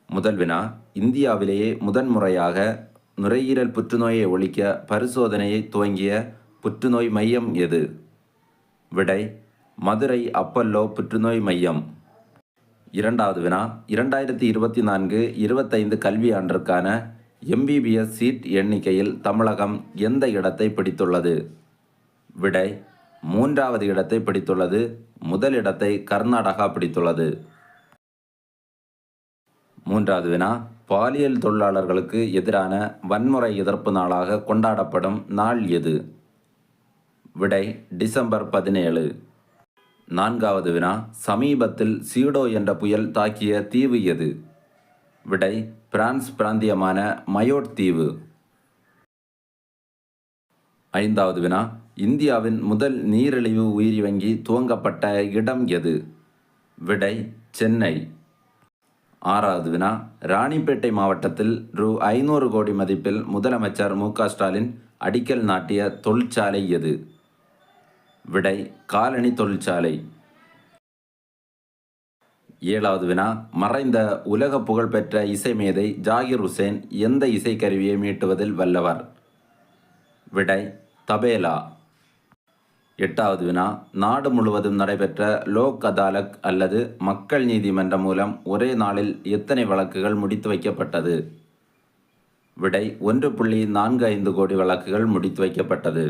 முதல் வினா, இந்தியாவிலேயே முதன்முறையாக நுரையீரல் புற்றுநோயை ஒழிக்க பரிசோதனையை துவங்கிய புற்றுநோய் மையம் எது? விடை, மதுரை அப்பல்லோ புற்றுநோய் மையம். இரண்டாவது வினா, 2024-25 கல்வியாண்டிற்கான MBBS சீட் எண்ணிக்கையில் தமிழகம் எந்த இடத்தை பிடித்துள்ளது? விடை, 3வது இடத்தை பிடித்துள்ளது. முதல் இடத்தை கர்நாடகா பிடித்துள்ளது. மூன்றாவது வினா, பாலியல் தொழிலாளர்களுக்கு எதிரான வன்முறை எதிர்ப்பு நாளாக கொண்டாடப்படும் நாள் எது? விடை, டிசம்பர் 17. நான்காவது வினா, சமீபத்தில் சீடோ என்ற புயல் தாக்கிய தீவு எது? விடை, பிரான்ஸ் பிராந்தியமான மயோட் தீவு. ஐந்தாவது வினா, இந்தியாவின் முதல் நீரிழிவு உயிரி வங்கி துவங்கப்பட்ட இடம் எது? விடை, சென்னை. ஆறாவது வினா, ராணிப்பேட்டை மாவட்டத்தில் ரூ. 500 கோடி மதிப்பில் முதலமைச்சர் மு.க.ஸ்டாலின் அடிக்கல் நாட்டிய தொழிற்சாலை எது? விடை, காலணி தொழிற்சாலை. ஏழாவது வினா, மறைந்த உலக புகழ்பெற்ற இசைமேதை ஜாகிர் ஹுசேன் எந்த இசைக்கருவியை மீட்டுவதில் வல்லவர்? விடை, தபேலா. எட்டாவது வினா, நாடு முழுவதும் நடைபெற்ற லோக் அதாலத் அல்லது மக்கள் நீதிமன்றம் மூலம் ஒரே நாளில் எத்தனை வழக்குகள் முடித்து வைக்கப்பட்டது? விடை, 1.45 கோடி வழக்குகள் முடித்து வைக்கப்பட்டது.